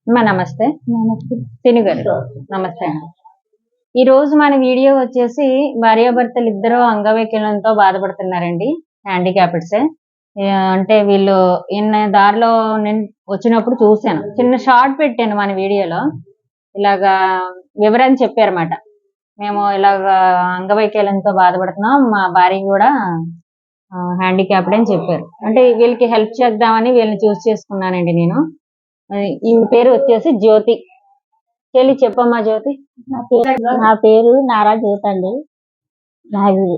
అమ్మా నమస్తే. నమస్తే. తిను గారు నమస్తే అండి. ఈ రోజు మన వీడియో వచ్చేసి భార్యాభర్తలు ఇద్దరు అంగవైకల్యంతో బాధపడుతున్నారండి. హ్యాండిక్యాప్డ్సే. అంటే వీళ్ళు దారిలో నేను వచ్చినప్పుడు చూశాను. చిన్న షార్ట్ పెట్టాను మన వీడియోలో. ఇలాగా వివరాన్ని చెప్పారన్నమాట. మేము ఇలాగా అంగవైకల్యంతో బాధపడుతున్నాం, మా భార్య కూడా హ్యాండిక్యాప్డ్ అని చెప్పారు. అంటే వీళ్ళకి హెల్ప్ చేద్దామని వీళ్ళని చూస్ చేసుకున్నానండి నేను. ఈ పేరు వచ్చేసి జ్యోతి. చెల్లి చెప్పమ్మా జ్యోతి. నా పేరు నారా జ్యోతి అండి. నాది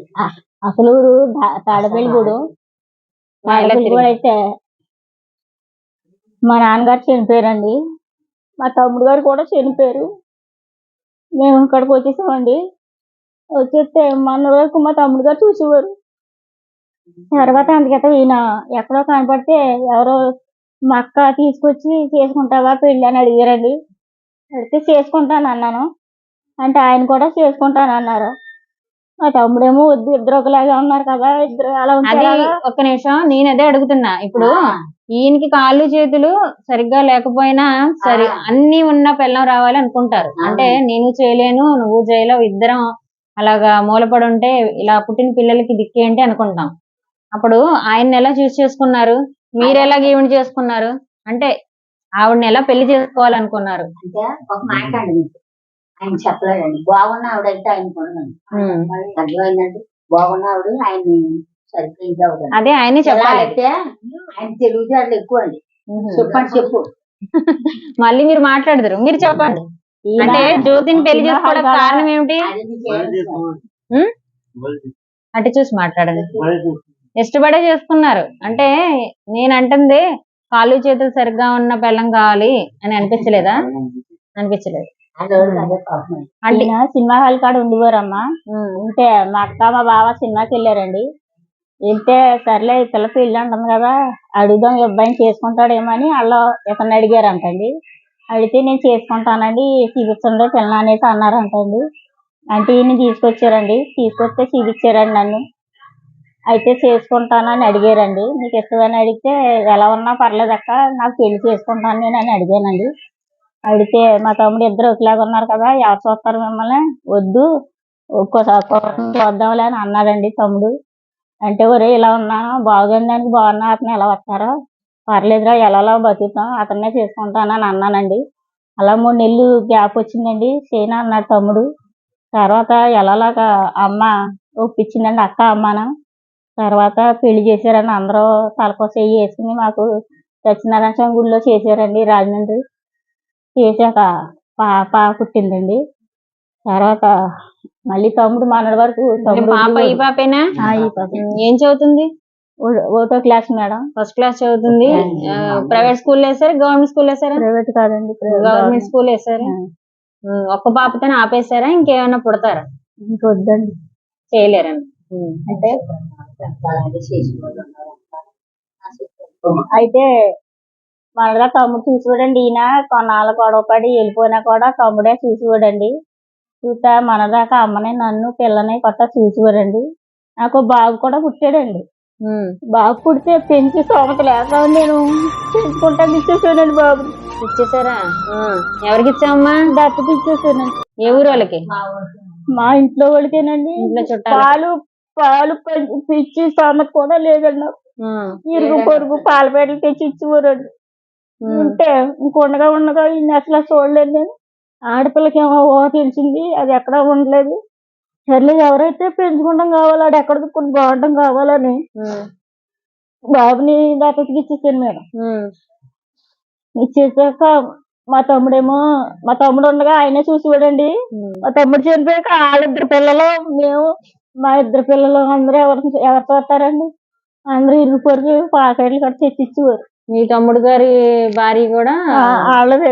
అసలు ఊరు తాడపల్లిగూడెం. అయితే మా నాన్నగారు చనిపోయారండి, మా తమ్ముడు గారు కూడా చనిపోయారు. మేము ఇక్కడికి వచ్చేసామండి. వచ్చేస్తే మొన్న వరకు మా తమ్ముడు గారు చూసేవారు. తర్వాత అందుకైతే ఈయన ఎక్కడో కనపడితే ఎవరో మా అక్క తీసుకొచ్చి చేసుకుంటావా పెళ్ళి అని అడిగారండి. అడిగితే చేసుకుంటాను అన్నాను. అంటే ఆయన కూడా చేసుకుంటాను అన్నారు. మా తమ్ముడేమో వద్దు, ఇద్దరు ఒకలాగా ఉన్నారు కదా, ఇద్దరు అలా ఉంటారు. ఒక్క నిమిషం, నేను అదే అడుగుతున్నా. ఇప్పుడు ఈయనకి కాళ్ళు చేతులు సరిగ్గా లేకపోయినా సరే అన్ని ఉన్న పిల్లం రావాలి అనుకుంటారు. అంటే నేను చేయలేను, నువ్వు చేయలేవు, ఇద్దరం అలాగా మూలపడి ఉంటే ఇలా పుట్టిన పిల్లలకి దిక్కేంటి అనుకుంటాం. అప్పుడు ఆయన్ని ఎలా చూస్ చేసుకున్నారు, మీరు ఎలా ఈవెంట్ చేసుకున్నారు? అంటే ఆవిడని ఎలా పెళ్లి చేసుకోవాలనుకున్నారు? అంటే ఒక మాట అండి, ఆయన చెప్పలేదండి. బాగున్న ఆవిడైతే ఆయన అర్థమైందండి. బాగున్న ఆవిడ ఆయన్ని సరిగ్గా అదే ఆయనే చెప్పాలి. అయితే ఆయన తెలివితేటలు ఎక్కువ అండి. చెప్పండి చెప్పు. మళ్ళీ మీరు మాట్లాడదురు, మీరు చెప్పండి. అంటే జ్యోతిని పెళ్లి చేసుకోవడానికి కారణం ఏమిటి? అటు చూసి మాట్లాడండి. ఇష్టపడే చేసుకున్నారు అంటే నేను అంటుంది కాళ్ళు చేతులు సరిగ్గా ఉన్న పెళ్ళం కావాలి అని అనిపించలేదా? అనిపించలేదు. అంటే సినిమా హాల్ కాడ ఉండేవారమ్మా. ఉంటే మా అక్క మా బావ సినిమాకి వెళ్ళారండి. వెళ్తే సర్లే పిల్ల పెళ్ళి అంటుంది కదా, అడుగుదాం అబ్బాయిని చేసుకుంటాడేమో అని వాళ్ళు ఇతను అడిగారంటండి. అడిగితే నేను చేసుకుంటానండి, చూపించండి పిల్ల అనేసి అన్నారంటండి. అంటే ఈయన్ని తీసుకొచ్చారండి. తీసుకొస్తే చూపించారండి నన్ను. అయితే చేసుకుంటానని అడిగారండి. నీకు ఇష్టమని అడిగితే ఎలా ఉన్నా పర్లేదు అక్క, నాకు పెళ్లి చేసుకుంటాను నేను అని అడిగానండి. అడిగితే మా తమ్ముడు ఇద్దరు ఒకలాగా ఉన్నారు కదా, ఎవరు చూస్తారు మిమ్మల్ని, వద్దు ఒక్కోసారి చూద్దాంలే అని అన్నాడండి తమ్ముడు. అంటే ఒరే ఇలా ఉన్నాను బాగుందానికి బాగున్నా, అతను ఎలా వస్తారో పర్లేదురా, ఎలా బతుకుతాం, అతన్నే చేసుకుంటానని అన్నానండి. అలా 3 నెలలు గ్యాప్ వచ్చిందండి. చేయనా అన్నాడు తమ్ముడు. తర్వాత ఎలాగా అమ్మ ఒప్పించిందండి, అక్క అమ్మాన. తర్వాత పెళ్లి చేశారని అందరూ తలకో చెయ్యి వేసుకుని మాకు సత్యనారాయణ స్వామి గుడిలో చేశారండి రాజమండ్రి. చేశాక పాప పుట్టిందండి. తర్వాత మళ్ళీ తమ్ముడు మనడి వరకు ఏం చదువుతుంది? 1వ క్లాస్ మేడం. ఫస్ట్ క్లాస్ చదువుతుంది. ప్రైవేట్ స్కూల్ వేసారు, గవర్నమెంట్ స్కూల్ వేసారా? ప్రైవేట్ కాదండి, గవర్నమెంట్ స్కూల్ వేసారు. ఒక్క పాపతోనే ఆపేశారా, ఇంకేమైనా పుడతారా? ఇంకొద్దండి, చేయలేరండి. అంటే అయితే మనగా తమ్ముడు చూసివాడండి. ఈయన కొన్నాళ్ళ గొడవపడి వెళ్ళిపోయినా కూడా తమ్ముడే చూసివాడండి. చూసా మనదాకా అమ్మని నన్ను పిల్లని కొట్ట చూసివాడండి. నాకు బాబు కూడా పుట్టాడండి. బాబు పుడితే పెంచి సోమత లేక నేను పెంచుకుంటాను ఇచ్చేసానండి. బాబు ఇచ్చేసారా? ఎవరికి ఇచ్చామమ్మా? దత్తత ఇచ్చేసానండి. ఏ ఊరు వాళ్ళకి? మా ఇంట్లో వాళ్ళకేనండి. పాలు ఇచ్చి సోమత కూడా లేదండి నాకు. ఇరుగు పొరుగు పాలపేటలు తెచ్చి ఇచ్చేవారండి. ఉంటే ఉండగా ఇన్ని అసలు చూడలేదు నేను. ఆడపిల్లకి ఏమో తెలిసింది, అది ఎక్కడ ఉండలేదు. సర్లే ఎవరైతే పెంచుకుంటాం కావాలి, అది ఎక్కడ బాగుంటాం కావాలని బాబుని దత్తతకి ఇచ్చేసాను మేడం. ఇచ్చేసాక మా తమ్ముడు ఉండగా ఆయనే చూసేవాడండి. మా తమ్ముడు చనిపోయాక వాళ్ళిద్దరు పిల్లలు, మేము మా ఇద్దరు పిల్లలు అందరూ ఎవరు చూస్తారండి. అందరూ ఇరుగు పొరుగు పాకెట్లు కూడా తెచ్చిచ్చేవారు. మీ తమ్ముడు గారి భార్య కూడా వాళ్ళది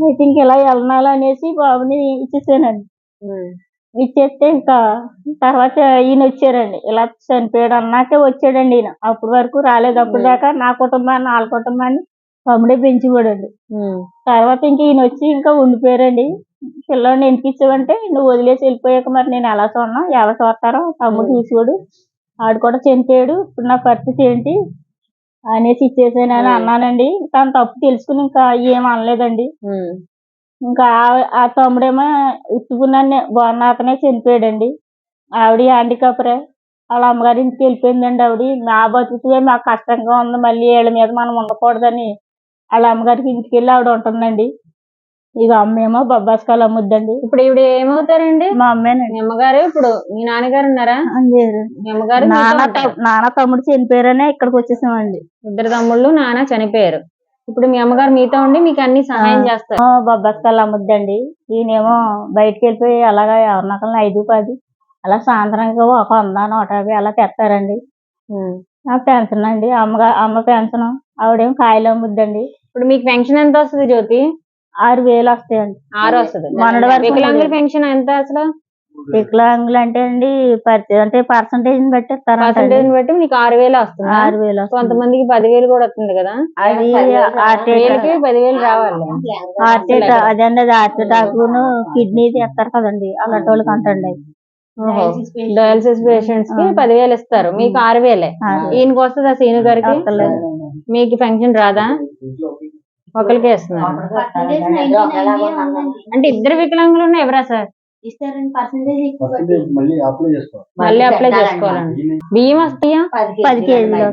అయితే ఇంకెలా వెళ్ళాలనేసి బాబుని ఇచ్చేసానండి. ఇచ్చేస్తే ఇంకా తర్వాత ఈయన వచ్చారండి. ఇలా చనిపోయాడు అన్నాకే వచ్చాడండి ఈయన. అప్పటి వరకు రాలేదు. అప్పుడు దాకా నా కుటుంబాన్ని వాళ్ళ కుటుంబాన్ని తమ్ముడే పెంచిపోడండి. తర్వాత ఇంక ఈయన వచ్చి ఇంకా ఉండిపోయారండి. పిల్లోడిని ఎందుకు ఇచ్చావంటే, నువ్వు వదిలేసి వెళ్ళిపోయాక మరి నేను ఎలా చూడను, ఎలా చూస్తారో తమ్ముడు చూసేవాడు, ఆడు కూడా చనిపోయాడు, ఇప్పుడు నా పరిస్థితి ఏంటి, అనేసి ఇచ్చేసానని అన్నానండి. తను తప్పు తెలుసుకుని ఇంకా ఏం అనలేదండి. ఇంకా ఆ తమ్ముడేమో ఉట్టుకున్నాను బాగున్న అతనే చనిపోయాడండి. ఆవిడ హ్యాండికాపరే. వాళ్ళ అమ్మగారి ఇంటికి వెళ్ళిపోయిందండి ఆవిడ. నా బతుకుతే మాకు కష్టంగా ఉంది, మళ్ళీ వీళ్ళ మీద మనం ఉండకూడదని వాళ్ళ అమ్మగారికి ఇంటికి వెళ్ళి ఆవిడ ఉంటుందండి. ఇక అమ్మేమో బొబ్బాస్కాయలు అమ్ముద్దండి. ఇప్పుడు ఈవిడ ఏమవుతారండి? మా అమ్మేనండి. మీ అమ్మగారు ఇప్పుడు మీ నాన్నగారు ఉన్నారా? మీ అమ్మగారు నాన్న తమ్ముడు చనిపోయారనే ఇక్కడికి వచ్చేసామండి. ఇద్దరు తమ్ముళ్ళు నాన్న చనిపోయారు. ఇప్పుడు మీ అమ్మగారు మీతో ఉండి మీకు అన్ని సహాయం చేస్తారు. బొబ్బాస్కాయలు అమ్ముద్దండి. ఈయనేమో బయటకు వెళ్ళిపోయి అలాగా ఎవరినొకరిని 5-10 అలా సాయంత్రానికి ఒక 100-150 అలా తెస్తారండి. నాకు పెన్షన్ అండి. అమ్మ పెన్షన్. ఆవిడేమో కాయలు అమ్ముద్దండి. ఇప్పుడు మీకు పెన్షన్ ఎంత వస్తుంది జ్యోతి? 6,000 వస్తాయండి. 6 వస్తుంది. మొన్నటి వరకు వికలాంగుల పెన్షన్ ఎంత అసలు? వికలాంగులు అంటే అండి అంటే పర్సంటేజ్ బట్టి పర్సంటేజ్ బట్టి మీకు 6,000 వస్తుంది. 6,000. కొంతమందికి 10,000 కూడా వస్తుంది కదా. అది 10,000 రావాలి. అదండి అది హార్ట్ అటాక్ కిడ్నీ చేస్తారు కదండి అలాంటి వాళ్ళకి అంటండి. డయాలసిస్ పేషెంట్స్ కి 10,000 ఇస్తారు. మీకు 6,000. ఈయనకి వస్తుందా సీను గారికి? మీకు పెన్షన్ రాదా? ఒకరికే ఇస్తున్నారు. అంటే ఇద్దరు వికలాంగులు ఉన్నాయి. ఎవరా సార్? మళ్ళీ అప్లై చేసుకోవాలండి. బియ్యం వస్తాయా? 10 కేజీలు.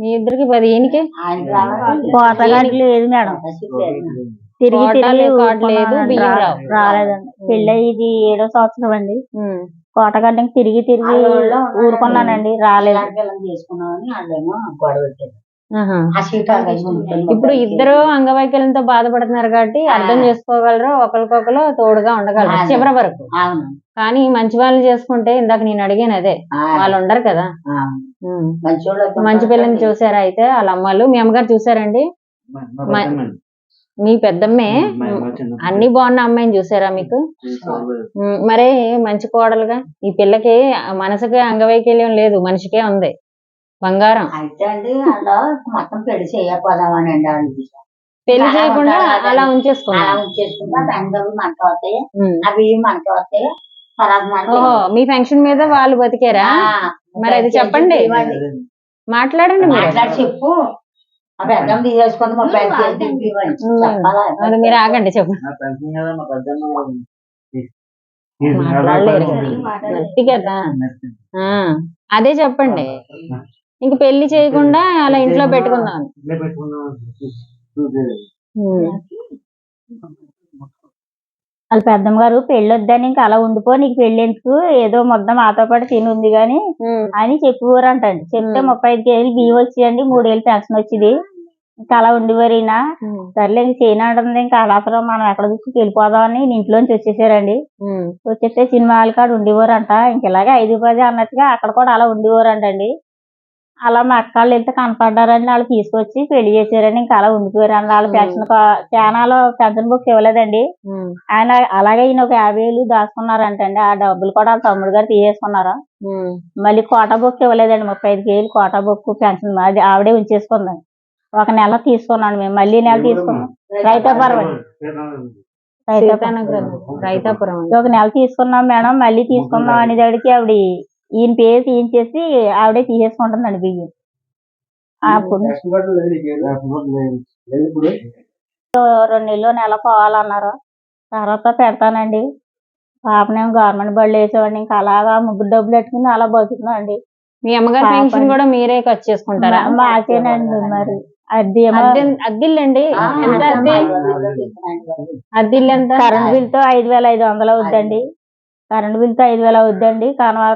మీ ఇద్దరికి 10. ఈయనకి కోతగాడికి లేదు మేడం. తిరిగి లేదు, బియ్యం రాలేదండి. పెళ్ళి ఇది 7వ సంవత్సరం అండి. కోటగడ్డకి తిరిగి ఊరుకున్నానండి, రాలేదు. ఇప్పుడు ఇద్దరు అంగవైకల్యంతో బాధపడుతున్నారు కాబట్టి అర్థం చేసుకోగలరు, ఒకరికొకరు తోడుగా ఉండగలరు చివరి వరకు. కానీ మంచి వాళ్ళని చేసుకుంటే ఇందాక నేను అడిగాను అదే, వాళ్ళు ఉండరు కదా. మంచి పిల్లని చూసారా? అయితే వాళ్ళ అమ్మలు మీ అమ్మగారు చూసారండి? మీ పెద్దమ్మే అన్ని బాగున్న అమ్మాయిని చూసారా మీకు? మరే మంచి కోడలుగా ఈ పిల్లకి మనసుకే అంగవైకల్యం లేదు, మనిషికే ఉంది, బంగారం. మొత్తం పెళ్లి చేయకపోదామనండి. పెళ్లి చేయకుండా అలా ఉంచేసుకున్నా. మనకి వస్తాయి, అవి మనకి వస్తాయి. ఓహో, మీ ఫంక్షన్ మీద వాళ్ళు బతికారా? మరి అది చెప్పండి, మాట్లాడండి మీరు. చెప్పు. మీరు ఆగండి, చెప్పు. మాట్లాడలేరు కదా. అదే చెప్పండి. ఇంక పెళ్లి చేయకుండా అలా ఇంట్లో పెట్టుకుందాం. వాళ్ళ పెద్దమ్మ గారు పెళ్లి వద్దని ఇంకా అలా ఉండిపో, నీకు పెళ్లి ఎందుకు, ఏదో మొత్తం మాతో పాటు తిని ఉంది గాని అని చెప్పేవారంటండి. చెప్తే 35 కేజీలు బియ్యం వచ్చేయండి, 3 ఏళ్ళు పెన్షన్ వచ్చింది. ఇంకా అలా ఉండేవారు. ఈయన సర్లే ఇంక చేయనంటుంది, ఇంకా అనవసరం మనం ఎక్కడ చూసి వెళ్ళిపోదామని ఇంట్లోంచి వచ్చేసారండి. వచ్చేస్తే సినిమా హాల్ కాడ ఉండేవారంట. ఇంక ఇలాగే 5-10 అన్నట్టుగా అక్కడ కూడా అలా ఉండేవారంటండి. అలా మా అక్కళ్ళు వెళ్తే కనపడ్డారని వాళ్ళు తీసుకొచ్చి పెళ్లి చేశారని ఇంకా అలా ఉండిపోయారండి. వాళ్ళ పెన్షన్ చానాలో పెన్షన్ బుక్ ఇవ్వలేదండి. ఆయన అలాగే ఈయన ఒక 50,000 దాచుకున్నారంటండి. ఆ డబ్బులు కూడా వాళ్ళ తమ్ముడు గారు తీసేసుకున్నారు. మళ్ళీ కోటా బుక్ ఇవ్వలేదండి. 35 కేజీలు కోటా బుక్ పెన్షన్ అది ఆవిడే ఉంచేసుకుందండి. ఒక నెల తీసుకున్నాను మేము, మళ్ళీ నెల తీసుకున్నాం. రైతాపురం ఒక నెల తీసుకున్నాం మేడం, మళ్ళీ తీసుకున్నాం అనేదాడికి ఆవిడ ఈయన పేరు తీయించేసి ఆవిడే తీసేసుకుంటుందండి బియ్యం. 2 నెలలు నెల పోవాలన్నారు. తర్వాత పెడతానండి. పాపనేమో గవర్నమెంట్ బళ్ళు వేసేవాడిని. ఇంకా అలాగా ముగ్గురు డబ్బులు పెట్టుకుని అలా బతుకున్నాండి. మీ అమ్మగారి పెన్షన్ కూడా మీరే ఖర్చు చేసుకుంటారా? మాకేనండి. మరి అద్దిల్లండి ఎంత? అద్దిల్లు ఎంత? కరెంట్ బిల్తో 5,500 అవుద్దండి. కరెంట్ బిల్తో 5,000 అవుద్దండి.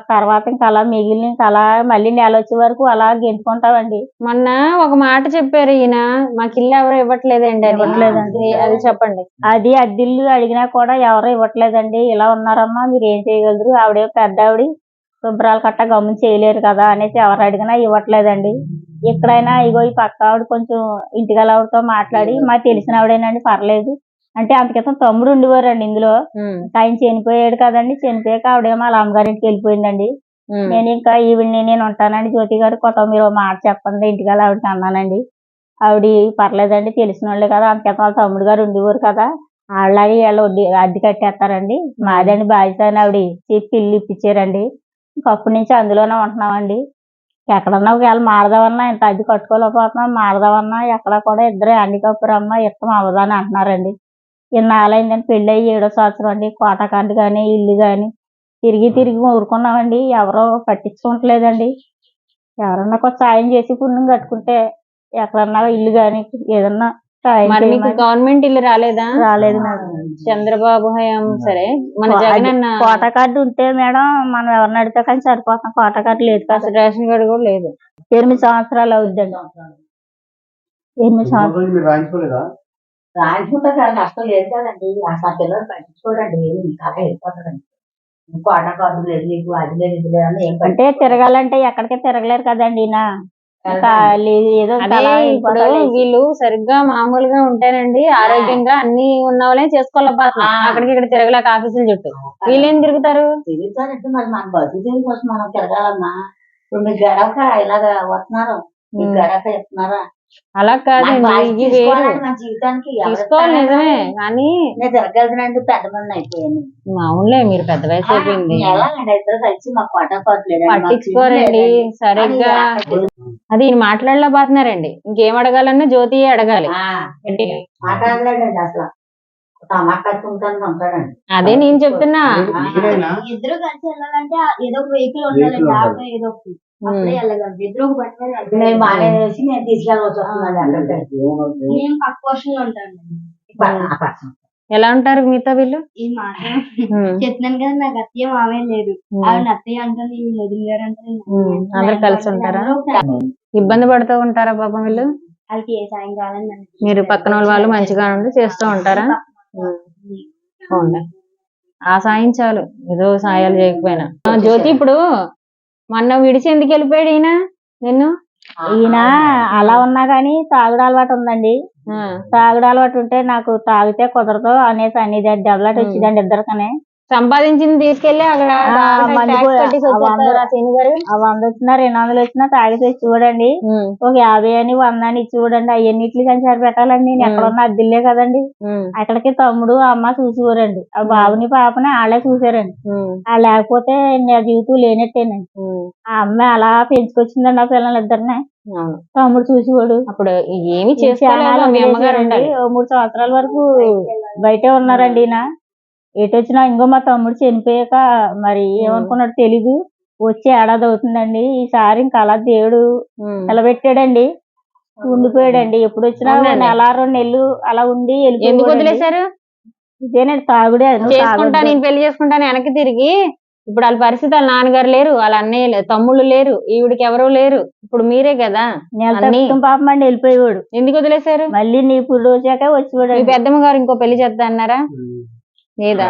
తర్వాత ఇంకా అలా మిగిలిన ఇంకా అలా మళ్ళీ నెల వచ్చే వరకు అలా గెంటుకుంటామండి. మొన్న ఒక మాట చెప్పారు ఈయన, మాకు ఇల్లు ఎవరు ఇవ్వట్లేదండి. ఇవ్వట్లేదండి, అది చెప్పండి. అది అద్దిల్లు అడిగినా కూడా ఎవరు ఇవ్వట్లేదండి. ఇలా ఉన్నారమ్మా, మీరు ఏం చేయగలరు, ఆవిడే పెద్ద ఆవిడ శుభ్రాలు కట్ట గమ్మున చేయలేరు కదా అనేసి ఎవరు అడిగినా ఇవ్వట్లేదండి. ఎక్కడైనా ఇగో ఈ పక్క ఆవిడ కొంచెం ఇంటిగల ఆవిడతో మాట్లాడి, మాకు తెలిసిన ఆవిడేనండి పర్లేదు అంటే, అంతకితం తమ్ముడు ఉండేవారండి ఇందులో. ఆయన చనిపోయాడు కదండి. చనిపోయాక ఆవిడేమో వాళ్ళ అమ్మగారింటికి వెళ్ళిపోయిందండి. నేను ఇంకా ఈవిడ్ని నేను ఉంటానండి, జ్యోతి గారు కొత్త మీరు మాట చెప్పండి ఇంటిగల ఆవిడకి అన్నానండి. ఆవిడ పర్లేదండి, తెలిసిన వాళ్ళే కదా, అంతకితం వాళ్ళ తమ్ముడు గారు ఉండేవారు కదా, వాళ్ళలాగే వీళ్ళు అద్దె కట్టేస్తారండి, మాదండి బాధ్యత అని ఆవిడ చెప్పి ఇల్లు ఇప్పించారండి. అప్పటి నుంచి అందులోనే ఉంటున్నామండి. ఎక్కడన్నా ఒకవేళ మారదామన్నా ఇంత అద్దె కట్టుకోలేకపోతున్నాం, మారదామన్నా ఎక్కడ కూడా ఇద్దరే హ్యాండికాప్డ్ అమ్మా ఇష్టం అవ్వదని అంటున్నారండి. ఇన్నాళ్ళైందని పెళ్ళి అయ్యి 7వ సంవత్సరం అండి. కోటకాండి కానీ ఇల్లు కానీ తిరిగి తిరిగి ఊరుకున్నామండి. ఎవరో పట్టించుకోవట్లేదండి. ఎవరన్నా కొంచెం సాయం చేసి పుణ్యం కట్టుకుంటే ఎక్కడన్నా ఇల్లు కానీ ఏదన్నా సాయం మరి మీకు చేయమని. గవర్నమెంట్ ఇల్లు రాలేదా? రాలేదు మేడం. చంద్రబాబు హయాం సరే, మన జగన్ అన్న కోటా కార్డు ఉంటే మేడం మనం ఎవరిని అడిగితే కానీ సరిపోతాం. కోటా కార్డు లేదు కదా. అసలు రేషన్ కార్డు కూడా లేదు. 8 సంవత్సరాలు అవుద్దండి. 8 సంవత్సరాలు. రాయించుకుంటే చాలా కష్టం లేదు కదండి. అసలు పిల్లలు పట్టించుకోడండి. ఇంకా అలా వెళ్ళిపోతాడండి. కోట కార్డు లేదు, నీకు అది లేదు, ఇది లేదు అని ఏం అంటే తిరగాలంటే ఎక్కడికి తిరగలేరు కదండి ఈయన. ఇంకా ఏదో అదే ఇప్పుడు వీళ్ళు సరిగ్గా మామూలుగా ఉంటేనండి ఆరోగ్యంగా అన్ని ఉన్న వాళ్ళే చేసుకోలేకపోతున్నారు. అక్కడికి ఇక్కడ తిరగలేక ఆఫీసుల చుట్టూ వీళ్ళేం తిరుగుతారు? తిరుగుతారంటే మరి మన బతుకు కోసం మనం తిరగాలమ్మా. ఇప్పుడు మీకు గడప ఇలాగ వస్తున్నారు, మీకు గడప ఇస్తున్నారా? అలా కాదండి, ఇది వేరు. మన జీవితానికి తీసుకోవాలి నిజమే, కానీ నేను తిరగలుగుతానంటే పెద్ద మంది అయిపోయాను. అవునులే, మీరు పెద్ద వయసు అయిపోయింది. ఎలాగండి ఇద్దరు కలిసి మాకు కోట కార్డు లేదు, పట్టించుకోరండి సరిగ్గా. అది ఈయన మాట్లాడలేకపోతున్నారండి. ఇంకేం అడగాలన్నా జ్యోతి అడగాలి. మాట్లాడలేదండి అసలు. టమాటా కట్టుకుంటాను ఉంటాడండి. అదే నేను చెప్తున్నా. ఇద్దరు కలిసి వెళ్ళాలంటే ఏదో ఒక వెహికల్ ఉండాలండి. ఆటో ఏదో ఒకటి అప్పుడే వెళ్ళగలరు. ఇద్దరు ఒక పట్టుకొని నేను మానేసి నేను తీసుకెళ్ళవచ్చు వస్తున్నాను. నేను పక్క వర్షంలో ఉంటాను. ఎలా ఉంటారు మీతో వీళ్ళు? ఈ మాట చెప్తున్నాను కదా, నాకు అత్తయ్య మామే లేదు. ఆవిడ అత్తయ్య అంటాను, వీళ్ళు వదిలిగారు అంటే అందరు కలిసి ఉంటారా? ఇబ్బంది పడుతూ ఉంటారా పాపం వీళ్ళు? వాళ్ళకి ఏ సాయం కావాలని మీరు పక్కన వాళ్ళు మంచిగా ఉండి చేస్తూ ఉంటారా? ఆ సాయం చాలు, ఏదో సాయాలు చేయకపోయినా. జ్యోతి ఇప్పుడు మొన్న విడిచి ఎందుకు వెళ్ళిపోయాడు ఈయన నిన్ను? ఈయన అలా ఉన్నా గానీ తాగుడు అలవాటు ఉందండి. తాగుడు అలవాటు ఉంటే నాకు తాగితే కుదరదు అనేసి అనేది డెవలప్ వచ్చిందండి ఇద్దరికనే. సంపాదించింది తీసుకెళ్లి అక్కడ 100 వచ్చినా 200 వచ్చినా తాగితే చూడండి, ఒక 50 అని 100 అని ఇచ్చి చూడండి. అవన్నిటికి కానీ సరిపెట్టాలండి. నేను ఎక్కడున్నా అద్దిల్లే కదండి. అక్కడికి తమ్ముడు అమ్మ చూసేవారండి. ఆ బాబుని పాపని వాళ్ళే చూసారండి. లేకపోతే నా జీవితం లేనట్టేనండి. ఆ అమ్మాయి అలా పెంచుకొచ్చిందండి ఆ పిల్లలు ఇద్దరినే. తమ్ముడు చూసేవాడు. అప్పుడు ఏమి చేసుకోవాలండి. 3 సంవత్సరాల వరకు బయటే ఉన్నారండి ఈయన. ఎటు వచ్చినా ఇంకో మా తమ్ముడు చనిపోయాక మరి ఏమనుకున్నాడు తెలీదు, వచ్చి ఏడాది అవుతుందండి. ఈసారి ఇంకా అలా దేవుడు నిలబెట్టాడండి, ఉండిపోయాడండి. ఎప్పుడు వచ్చినా నెల 2 నెలలు అలా ఉండి ఎందుకు వదిలేశారు? ఇదేనండి తాగుడే. నేను పెళ్లి చేసుకుంటాను వెనక్కి తిరిగి. ఇప్పుడు వాళ్ళ పరిస్థితి, వాళ్ళ నాన్నగారు లేరు, వాళ్ళ అన్నయ్య లేరు, తమ్ముళ్ళు లేరు, ఈవిడికి ఎవరూ లేరు, ఇప్పుడు మీరే కదా. పాపం అండి వెళ్ళిపోయేవాడు. ఎందుకు వదిలేశారు? మళ్ళీ నీ ఇప్పుడు రోజాకే వచ్చిపోయాడు. మీ పెద్దమ్మ గారు ఇంకో పెళ్లి చేద్దా అన్నారా? లేదా?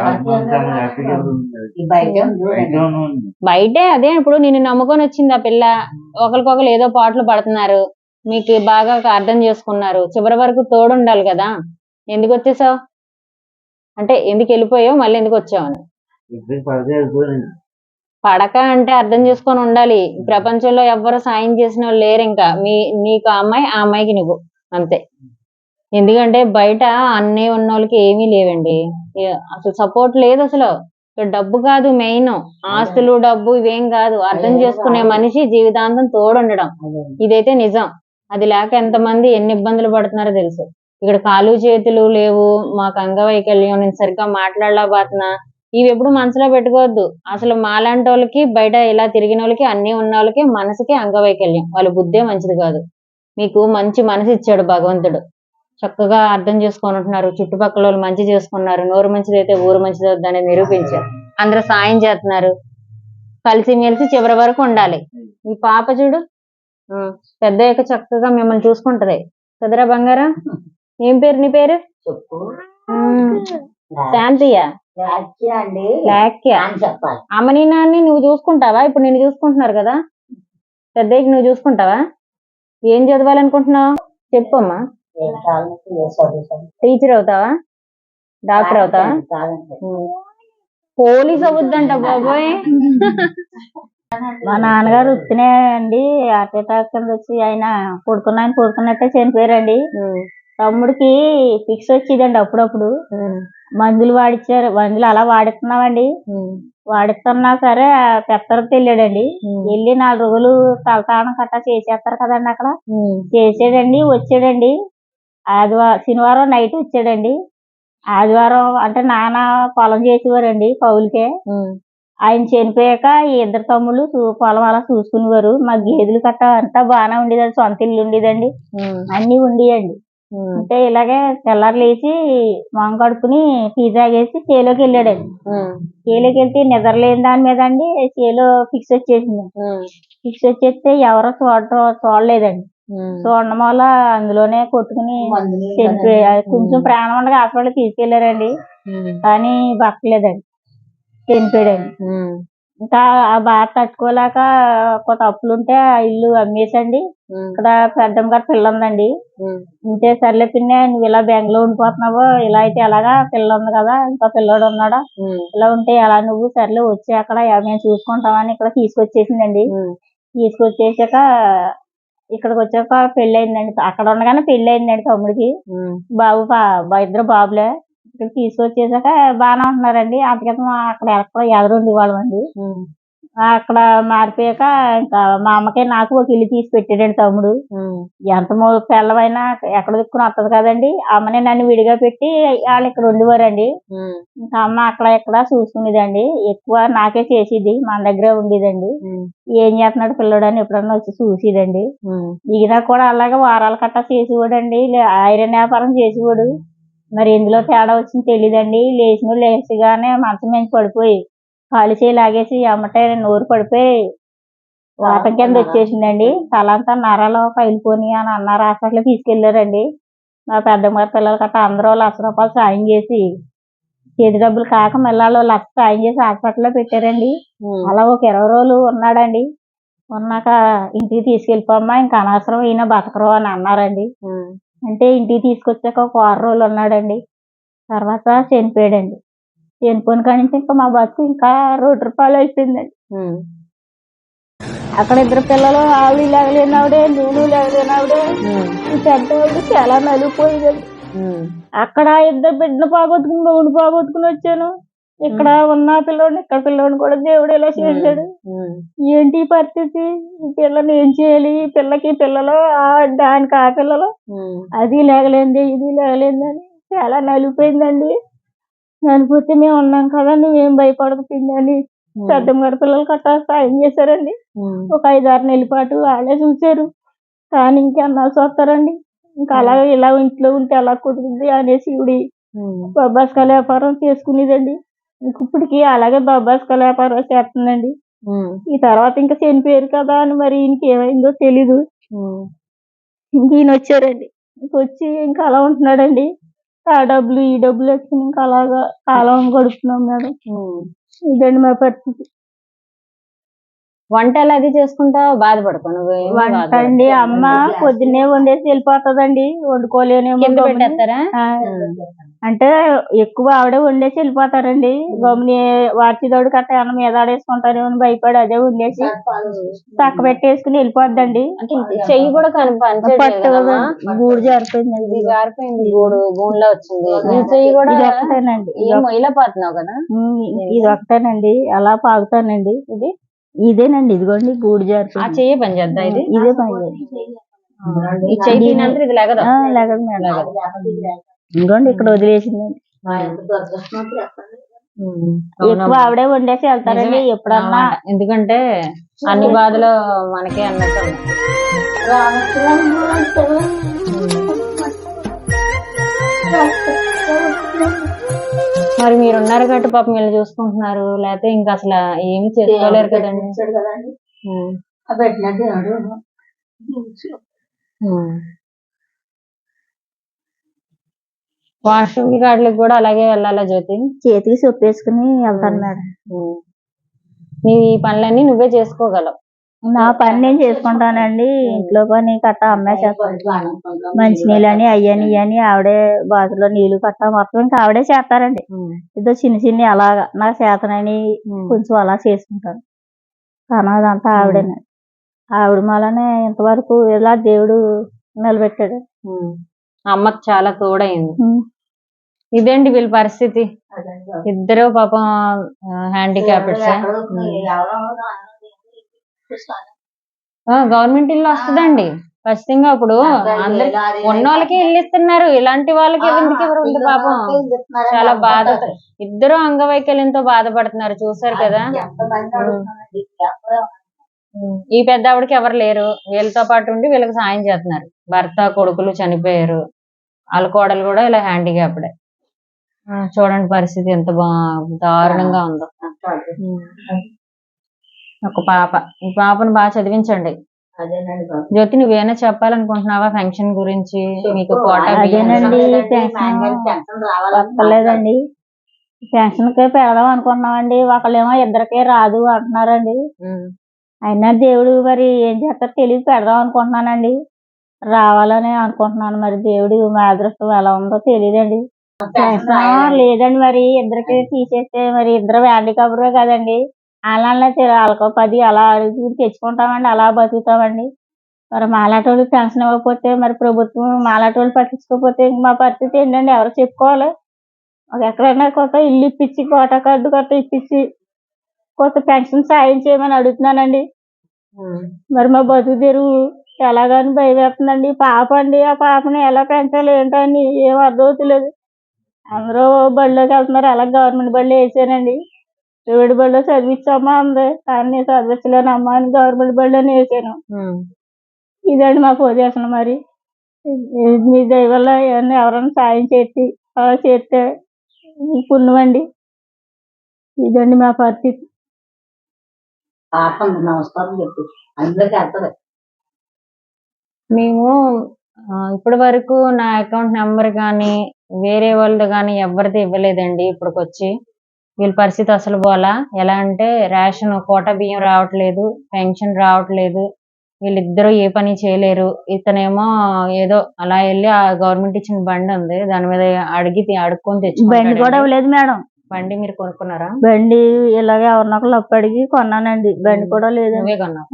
బయటే అదే ఇప్పుడు నిన్ను నమ్ముకొని వచ్చింది ఆ పిల్ల. ఒకరికొకరు ఏదో పాటలు పడుతున్నారు, మీకు బాగా అర్థం చేసుకున్నారు. చివరి వరకు తోడు ఉండాలి కదా. ఎందుకు వచ్చేసావు అంటే ఎందుకు వెళ్ళిపోయావు, మళ్ళీ ఎందుకు వచ్చావు అని. పడక అంటే అర్థం చేసుకొని ఉండాలి. ప్రపంచంలో ఎవ్వరు సాయం చేసిన వాళ్ళు లేరు. ఇంకా నీకు ఆ అమ్మాయి, ఆ అమ్మాయికి నువ్వు, అంతే. ఎందుకంటే బయట అన్నీ ఉన్న వాళ్ళకి ఏమీ లేవండి. అసలు సపోర్ట్ లేదు. అసలు డబ్బు కాదు మెయిన్, ఆస్తులు డబ్బు ఇవేం కాదు. అర్థం చేసుకునే మనిషి జీవితాంతం తోడుండడం, ఇదైతే నిజం. అది లేక ఎంతమంది ఎన్ని ఇబ్బందులు పడుతున్నారో తెలుసు. ఇక్కడ కాలు చేతులు లేవు, మాకు అంగవైకల్యం, నేను సరిగ్గా మాట్లాడలేకపోతున్నా, ఇవి ఎప్పుడు మనసులో పెట్టుకోవద్దు. అసలు మాలాంటి వాళ్ళకి బయట ఇలా తిరిగిన వాళ్ళకి అన్ని ఉన్న వాళ్ళకి మనసుకి అంగవైకల్యం, వాళ్ళ బుద్ధే మంచిది కాదు. మీకు మంచి మనసు ఇచ్చాడు భగవంతుడు, చక్కగా అర్థం చేసుకొని ఉంటున్నారు. చుట్టుపక్కల వాళ్ళు మంచి చేసుకున్నారు. నోరు మంచిదైతే ఊరు మంచిది అవుతుందని నిరూపించారు. అందరూ సాయం చేస్తున్నారు. కలిసిమెలిసి చివరి వరకు ఉండాలి. ఈ పాప చూడు, పెద్దయ్యాక చక్కగా మిమ్మల్ని చూసుకుంటది కదరా బంగారం. ఏం పేరు నీ పేరు? శాంతియా? అమ్మని నాన్ని నువ్వు చూసుకుంటావా? ఇప్పుడు నిన్ను చూసుకుంటున్నారు కదా. పెద్దయ్యకి నువ్వు చూసుకుంటావా? ఏం చదవాలనుకుంటున్నావు చెప్పమ్మా. టీచర్ అవుతావా? డాక్టర్ అవుతావా? పోలీస్ అవుద్దంట బాబోయ్. మా నాన్నగారు వృత్తినే అండి హార్ట్ అటాక్ కింద వచ్చి ఆయన పడుకున్నట్టే చనిపోయారండి. తమ్ముడికి ఫిక్స్ వచ్చిందండి అప్పుడప్పుడు. మందులు వాడిచ్చారు, మందులు అలా వాడిస్తున్నామండి. వాడిస్తున్నా సరే పెద్దరికి వెళ్ళాడండి. వెళ్ళి 4 రోజులు తలతానం కట్టా చేసేస్తారు కదండి అక్కడ. చేసాడండి, వచ్చాడండి. శనివారం నైట్ వచ్చాడండి. ఆదివారం అంటే నాన్న పొలం చేసేవారండి కౌలుకే. ఆయన చనిపోయాక ఈ 2 తమ్ముళ్ళు పొలం అలా చూసుకునేవారు. మా గేదెలు కట్ట అంతా బాగానే ఉండేదండి, సొంత ఇల్లు ఉండేదండి, అన్ని ఉండేయండి. అంటే ఇలాగే తెల్లారు లేచి మొహం కడుక్కుని టీ తాగేసి చేలోకి వెళ్ళాడండి. చేలోకి వెళ్తే నిద్ర లేని దాని మీద అండి చేలో ఫిక్స్ వచ్చేసింది. ఫిక్స్ వచ్చేస్తే ఎవరో చూడలేదండి. చూడడం వల్ల అందులోనే కొట్టుకుని చనిపోయాడు. కొంచెం ప్రాణం ఉండగా హాస్పిటల్ తీసుకెళ్లారండి, కానీ బతకలేదండి, చనిపోయాడండి. ఇంకా ఆ బాధ తట్టుకోలేక కొంత అప్పులుంటే ఆ ఇల్లు అమ్మేసండి. ఇక్కడ పెద్దమ్మ గారు పిల్ల ఉందండి. ఉంటే సర్లే పిన్ని నువ్వు ఇలా బెంగళూరు ఉండిపోతున్నావు, ఇలా అయితే ఎలాగా, పిల్ల ఉంది కదా, ఇంకా పిల్లోడు ఉన్నాడా, ఇలా ఉంటే ఎలా నువ్వు, సర్లే వచ్చి అక్కడ మేము చూసుకుంటామని ఇక్కడ తీసుకొచ్చేసిందండి. తీసుకొచ్చేసాక ఇక్కడికి వచ్చాక పెళ్లి అయిందండి. అక్కడ ఉండగానే పెళ్లి అయిందండి తమ్ముడికి. బాబు 2 బాబులే. ఇక్కడ తీసుకొచ్చేసాక బాగానే ఉంటున్నారండి. అంతకితం అక్కడ ఎదురు ఉండేవాళ్ళం అండి. అక్కడ మారిపోయాక ఇంకా మా అమ్మకే నాకు ఒక ఇల్లు తీసి పెట్టాడండి తమ్ముడు. ఎంత పిల్లవైనా ఎక్కడ దిక్కుని వస్తుంది కదండి. అమ్మనే నన్ను విడిగా పెట్టి వాళ్ళు ఇక్కడ ఉండేవారండి. ఇంకా అమ్మ అక్కడ ఇక్కడ చూసుకునేదండి. ఎక్కువ నాకే చేసేది, మన దగ్గరే ఉండేదండి. ఏం చేస్తున్నాడు పిల్లడు అని ఎప్పుడన్నా వచ్చి చూసేదండి. ఈయన కూడా అలాగే వారాలు కట్టా చేసేవాడండి. ఐరన్ వ్యాపారం చేసేవాడు. మరి ఎందులో తేడా వచ్చింది తెలియదండి. లేచిగానే మంచం మీద పడిపోయి కాలు చేయి లాగేసి అమ్మటే నోరు పడిపోయి వాతం కింద వచ్చేసిందండి. తలంతా నరాలు పగిలిపోయి అని అన్నారు. హాస్పిటల్ తీసుకెళ్లారండి. మా పెద్దమ్మ గారి పిల్లలు గట్రా అందరూ 1,00,000 రూపాయలు సాయం చేసి, చేతి డబ్బులు కాక మళ్ళీ 1,00,000 సాయం చేసి హాస్పిటల్లో పెట్టారండి. అలా ఒక 20 రోజులు ఉన్నాడండి. ఉన్నాక ఇంటికి తీసుకెళ్ళిపోమ్మా, ఇంకా అనవసరం ఈయన బతకరు అని అన్నారండి. అంటే ఇంటికి తీసుకొచ్చాక ఒక 6 రోజులు ఉన్నాడండి. తర్వాత చనిపోయాడండి. చనిపోయిన కాడి నుంచి ఇంకా మా బస్సు ఇంకా రోడ్డు రూపాయలు అయిపోయిందండి. అక్కడ 2 పిల్లలు, ఆవిడ లేగలేనావిడే, నేను లేగలేనావిడే. పెద్దవాళ్ళు చాలా నలిగిపోయిందండి. అక్కడ 2 బిడ్డలు పోగొట్టుకుని 3 పోగొట్టుకుని వచ్చాను. ఇక్కడ ఉన్న పిల్లోడిని, ఇక్కడ పిల్లోడిని కూడా దేవుడు ఇలా చేశాడు. ఏంటి పరిస్థితి, ఈ పిల్లని ఏం చేయాలి, ఈ పిల్లకి పిల్లలు, దానికి ఆ పిల్లలు, అది లేగలేంది ఇది లేగలేంది అని చాలా నలిగిపోయిందండి. చనిపోతే మేము ఉన్నాం కదా, నువ్వేం భయపడకు పిండి అని పెద్దమ్మ గారి పిల్లలు కట్టా సాయం చేశారండి. ఒక 5-6 నెలల పాటు వాళ్ళే చూశారు. కానీ ఇంకెన్నాళ్ళు చూస్తారండి. ఇంకా అలాగే ఇలా ఇంట్లో ఉంటే ఎలా కుదురుద్ది అనేసి ఇవిడి బొబ్బాస్కాయల వ్యాపారం చేసుకునేదండి. ఇప్పటికి అలాగే బొబ్బాస్కాయల వ్యాపారం చేస్తుందండి. ఈ తర్వాత ఇంకా చనిపోయారు కదా అని మరి ఈయనకి ఏమైందో తెలీదు. ఇంక ఈయన వచ్చారండి. ఇంకొచ్చి ఇంకా అలా ఉంటున్నాడండి. ఆ డబ్బులు ఈ డబ్బులు ఎత్తుకుని ఇంకా అలాగా కాలం గడుపుతున్నాం మేడం. ఇదండి మా పరిస్థితి. వంటలు అది చేసుకుంటా బాధపడకు నువ్వు. వంట అండి అమ్మ పొద్దున్నే వండేసి వెళ్ళిపోతుందండి. వండుకోలేనేమో పెట్టేస్తారా? అంటే ఎక్కువ ఆవిడే వండేసి వెళ్ళిపోతారండి. గమ్ముని వాచిదోడు కట్ట ఏమన్నా మీద ఆడేసుకుంటారేమో అని భయపడి అదే వండేసి పక్క పెట్టేసుకుని వెళ్ళిపోద్దండి. చెయ్యి కూడా కనపడదు, గూడు జారిపోయిందండి. జారిపోయింది, గూడులో వచ్చింది. ఈ చెయ్యి కూడా ఒకటేనండి, మొయిలపోతున్నావు కదా. ఇది ఒకటేనండి, అలా పాగుతానండి. ఇదేనండి, ఇదిగోండి గూడు జారిపోయింది. ఆ చెయ్యి పని చేద్దా? ఇదే పని చేద్దాం. ఈ చెయ్యి ఇది లేగదు. ఇంకోండి ఇక్కడ వదిలేసిందండి. ఎక్కువ ఆవిడే వండేసి వెళ్తారండి ఎప్పుడన్నా. ఎందుకంటే అన్ని బాధలు మనకే అన్నట్టు. మరి మీరు ఉన్నారు కాబట్టి పాపం వీళ్ళు చూసుకుంటున్నారు, లేకపోతే ఇంకా అసలు ఏమి చేసుకోలేరు కదండి. వాష్రూమ్ గాడికి కూడా అలాగే వెళ్ళాలా జ్యోతి? చేతికి సొప్పేసుకుని వెళ్తాను మేడం. నీ పనులన్నీ నువ్వే చేసుకోగలవు. నా పని నేను చేసుకుంటానండి. ఇంట్లో పని కట్ట అమ్మే చేస్తాను. మంచినీళ్ళు అని అయ్యని ఇవని ఆవిడే, బాతులో నీళ్లు కట్ట మొత్తం ఇంకా ఆవిడే చేస్తారండి. ఏదో చిన్న అలాగా నా చేతనని కొంచెం అలా చేసుకుంటాను. కానీ అదంతా ఆవిడేనండి. ఆవిడ వల్లనే ఇంతవరకు ఇలా దేవుడు నిలబెట్టాడు. అమ్మకి చాలా తోడైంది. ఇదేంటి వీళ్ళ పరిస్థితి, ఇద్దరు పాపం హ్యాండిక్యాప్డ్స్. గవర్నమెంట్ ఇల్లు వస్తుందండి ఖచ్చితంగా. ఇప్పుడు అందరికి ఉన్న వాళ్ళకి ఇల్లు ఇస్తున్నారు, ఇలాంటి వాళ్ళకి ఎందుకు ఎవరు ఉంది పాపం. చాలా బాధ, ఇద్దరు అంగవైకల్యంతో బాధపడుతున్నారు, చూసారు కదా. ఈ పెద్ద ఆవిడకి ఎవరు లేరు, వీళ్ళతో పాటు ఉండి వీళ్ళకి సాయం చేస్తున్నారు. భర్త కొడుకులు చనిపోయారు, వాళ్ళ కోడలు కూడా ఇలా హ్యాండిక్యాప్డే. చూడండి పరిస్థితి ఎంత దారుణంగా ఉందో. ఒక పాప, ఈ పాపను బాగా చదివించండి. జ్యోతి, నువ్వేమైనా చెప్పాలనుకుంటున్నావా ఫంక్షన్ గురించి? మీకు అదేనండి, వస్తలేదండి. పెన్షన్ కే పెడదాం అనుకున్నామండి, ఒకళ్ళేమో ఇద్దరికే రాదు అంటున్నారండి. అయినా దేవుడు మరి ఏం చేస్తారో తెలియదు, పెడదాం అనుకుంటున్నానండి. రావాలని అనుకుంటున్నాను, మరి దేవుడు మా అదృష్టం ఎలా ఉందో తెలియదండి. లేదండి, మరి ఇద్దరికి తీసేస్తే మరి ఇద్దరు హ్యాండిక్యాప్డే కదండి. అలా వాళ్ళకో 10 అలా అడుగు తెచ్చుకుంటామండి, అలా బతుకుతామండి. మరి మాలాటోళ్ళు పెన్షన్ ఇవ్వకపోతే, మరి ప్రభుత్వం మాలాటోళ్ళు పట్టించుకోకపోతే మా పరిస్థితి ఏంటండి? ఎవరు చెప్పుకోవాలి? ఎక్కడైనా కొత్త ఇల్లు ఇప్పించి, కోటా కార్డు కొత్త ఇప్పించి కొత్త పెన్షన్ సాయం చేయమని అడుగుతున్నానండి. మరి మా బతుకు తెరువు ఎలాగని భయపెడుతుందండి. పాప అండి, ఆ పాపని ఎలా పెంచాలి ఏంటని ఏం అర్థమవుతలేదు. అందరూ బడిలోకి వెళ్తున్నారు, అలా గవర్నమెంట్ బడిలో వేసానండి. ప్రైవేట్ బడిలో చదివించమ్మా అంది, కానీ నేను చదివించలేను అమ్మా అని గవర్నమెంట్ బడిలోనే వేసాను. ఇదండి మా పొజిషన్. మరి మీ దయ వల్ల ఏమన్నా ఎవరైనా సాయం చేసి అలా చేస్తే పుణ్యమండి. ఇదండి మా పరిస్థితి. నమస్కారం చెప్పు, అందరికీ వెళ్తుంది. మేము ఇప్పటి వరకు నా అకౌంట్ నెంబర్ కానీ వేరే వాళ్ళది కానీ ఎవరిది ఇవ్వలేదండి. ఇప్పటికొచ్చి వీళ్ళ పరిస్థితి అసలు పోలా. ఎలా అంటే రేషన్ కోటా బియ్యం రావట్లేదు, పెన్షన్ రావట్లేదు, వీళ్ళిద్దరూ ఏ పని చేయలేరు. ఇతనేమో ఏదో అలా వెళ్ళి ఆ గవర్నమెంట్ ఇచ్చిన బండి ఉంది, దాని మీద అడుక్కొని తెచ్చి. బండి కూడా ఇవ్వలేదు మేడం. బండి మీరు కొనుక్కున్నారా? బండి ఇలాగే ఎవరినొకరు అప్పు అడిగి కొన్నానండి, బండి కూడా లేదు. నువ్వే కొన్నావు.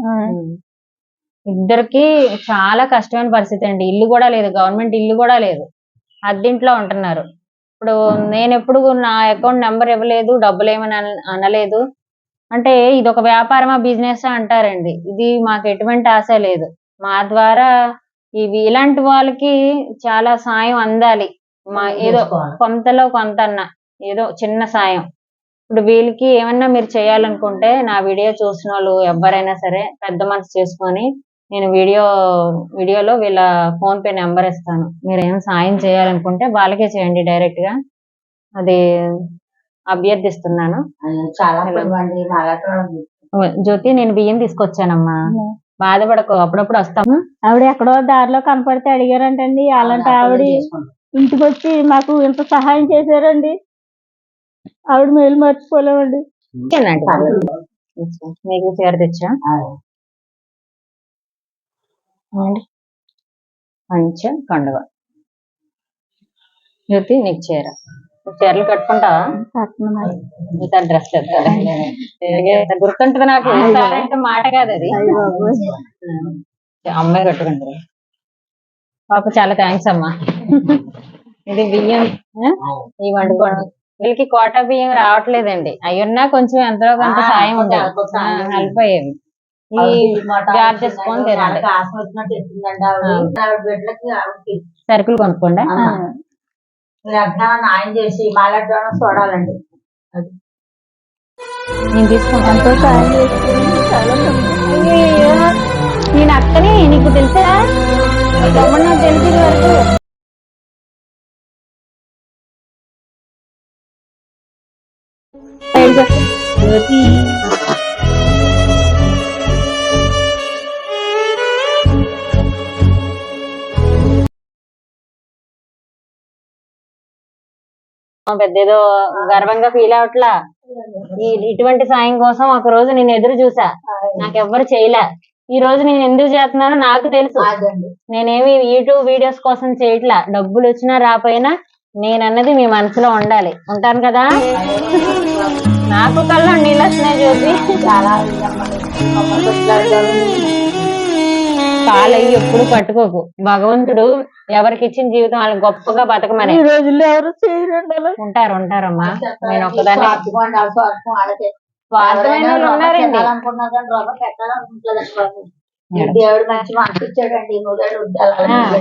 ఇద్దరికి చాలా కష్టమైన పరిస్థితి అండి. ఇల్లు కూడా లేదు, గవర్నమెంట్ ఇల్లు కూడా లేదు, అద్దెంట్లో ఉంటున్నారు. ఇప్పుడు నేను ఎప్పుడు నా అకౌంట్ నెంబర్ ఇవ్వలేదు, డబ్బులు ఏమని అనలేదు. అంటే ఇది ఒక వ్యాపారమా బిజినెస్ అంటారండి. ఇది మాకు ఎటువంటి ఆశ లేదు. మా ద్వారా ఇలాంటి వాళ్ళకి చాలా సాయం అందాలి. మా ఏదో కొంతలో కొంత ఏదో చిన్న సాయం. ఇప్పుడు వీళ్ళకి ఏమన్నా మీరు చేయాలనుకుంటే నా వీడియో చూసిన వాళ్ళు ఎవరైనా సరే పెద్ద మనసు చేసుకొని నేను వీడియోలో వీళ్ళ ఫోన్ పే నెంబర్ ఇస్తాను. మీరు ఏమైనా సాయం చేయాలనుకుంటే వాళ్ళకే చేయండి డైరెక్ట్ గా, అది అభ్యర్థిస్తున్నాను. జ్యోతి, నేను బియ్యం తీసుకొచ్చానమ్మా, బాధపడకు, అప్పుడప్పుడు వస్తాము. ఆవిడ ఎక్కడో దారిలో కనపడితే అడిగారంటండి, అలాంటి ఆవిడ ఇంటికి వచ్చి మాకు ఇంత సహాయం చేశారండి. ఆవిడ మేలు మర్చిపోలేమండి. మీకు చీర తెచ్చా, మంచి కండువ. జ్యోతి, నీకు చీర, చీరలు కట్టుకుంటావా? ఇంకా డ్రెస్ గుర్తుంటది నాకు, మాట కాదు అది. అమ్మాయి కట్టుకుంటారు. పాప చాలా థ్యాంక్స్ అమ్మా. ఇది బియ్యం ఈ వండుకోవడం. వీళ్ళకి కోటా బియ్యం రావట్లేదండి, అయ్యున్నా కొంచెం ఎంతో కొంత సాయం ఉండేది, హెల్ప్ అయ్యేది. సరుకులు కొనుక్కోండి, న్యాయం చేసి మాలాడ్డా చూడాలండి. నేను తీసుకుంటాను. నేను అక్కని, నీకు తెలుసా? నాకు తెలిసి వరకు పెద్దేదో గర్వంగా ఫీల్ అవట్లా. ఇటువంటి సాయం కోసం ఒక రోజు నేను ఎదురు చూసా, నాకెవ్వరు చేయలే. ఈ రోజు నేను ఎందుకు చేస్తున్నానో నాకు తెలుసు. నేనేమి యూట్యూబ్ వీడియోస్ కోసం చేయట్లా, డబ్బులు వచ్చినా రాపోయినా నేనన్నది మీ మనసులో ఉండాలి. ఉంటాను కదా. నాకు కళ్ళ నీళ్ళు వస్తున్నాయి జ్యోతి. కాలయ్యి ఎప్పుడు పట్టుకోకు. భగవంతుడు ఎవరికి ఇచ్చిన జీవితం వాళ్ళకి గొప్పగా బతకమని. ఈ రోజుల్లో ఎవరు చేయరండి అలా. ఉంటారమ్మా. నేను ఒక్కదాన్ని స్వార్థమైన వాళ్ళు ఉన్నారండి. దేవుడు మంచి మనసు ఇచ్చాడండి.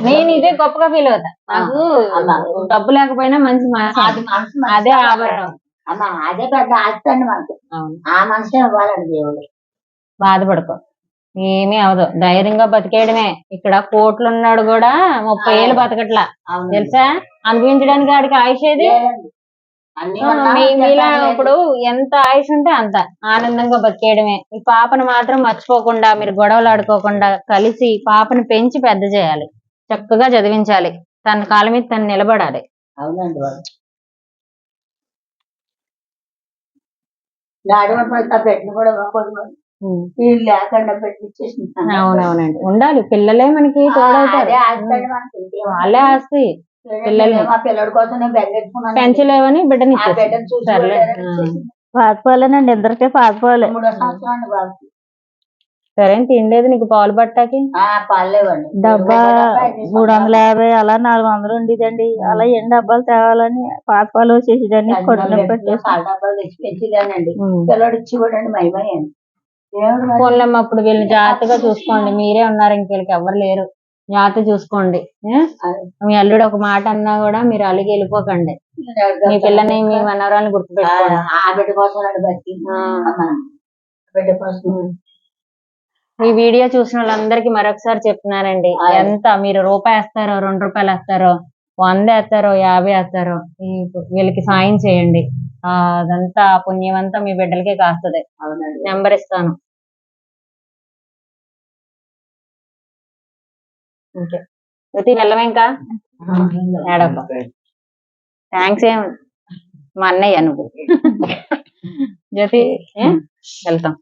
నేను ఇదే గొప్పగా ఫీల్ అవుతా. నాకు డబ్బు లేకపోయినా మంచి మనసు, అదే ఆభరణం. అదే పెద్ద ఆస్తి అండి మనకి. ఆ మనసే ఇవ్వాలండి దేవుడు. బాధపడుకో, ఏమీ అవదు. ధైర్యంగా బతికేయడమే. ఇక్కడ కోట్లు ఉన్నాడు కూడా 30 ఏళ్ళు బతకట్లా తెలుసా? అనుభవించడానికి ఆడికి ఆయుష్ ఏది? మీలా ఇప్పుడు ఎంత ఆయుష్ ఉంటే అంత ఆనందంగా బతికేయడమే. ఈ పాపను మాత్రం మర్చిపోకుండా, మీరు గొడవలు ఆడుకోకుండా కలిసి పాపను పెంచి పెద్ద చేయాలి. చక్కగా చదివించాలి. తన కాళ్ళ మీద తను నిలబడాలి. అవునండి. పెట్టిన కూడా లేకుండా పెట్టించేసి. అవునవునండి, ఉండాలి. పిల్లలే మనకి తోడవుతారు. వాళ్ళే ఆస్తి. పిల్లల్ని మా పిల్లడి కోసం నేను బెంగెట్టుకున్నాను. పెంచలేవని బిడ్డని సర్లే. పాతిపోలేనండి, ఇద్దరికే పాతిపోలే. 3వ సంవత్సరం అండి బాబు. సరే, తినలేదు నీకు పాలు పట్టాకి? పాలేవండి. డబ్బా 350 అలా 400 ఉండేదండి. అలా ఎన్ని డబ్బాలు తేవాలని పాతిపాలు వచ్చేసేదాన్ని. కొడుకుని పెట్టేసి డబ్బాలు తెచ్చి పెంచేదానండి. పిల్లడు ఇచ్చివాడండి మైమయ్యండి. పోన్లమ్మ, అప్పుడు వీళ్ళని జాగ్రత్తగా చూసుకోండి. మీరే ఉన్నారు, ఇంకెళ్ళకి ఎవరు లేరు. జాగ్రత్త చూసుకోండి. మీ అల్లుడు ఒక మాట అన్నా కూడా మీరు అలిగి వెళ్ళిపోకండి. మీ పిల్లని, మీ మనవరాలను గుర్తుపెట్టుకోండి. ఆ బిడ్డ కోసం బట్టి బిడ్డ కోసం. ఈ వీడియో చూసిన వాళ్ళందరికీ మరొకసారి చెప్తున్నానండి, ఎంత మీరు రూపాయి వేస్తారో, 2 రూపాయలు వేస్తారో, 100 వేస్తారో, 50 వేస్తారో, వీళ్ళకి సాయం చేయండి. అదంతా పుణ్యం అంతా మీ బిడ్డలకే కాస్తుంది. నెంబర్ ఇస్తాను. ఓకే జ్యోతి, వెళ్ళమే ఇంకా ఏడవ. థ్యాంక్స్ ఏం మా అన్నయ్య నువ్వు. జ్యోతి వెళ్తాం.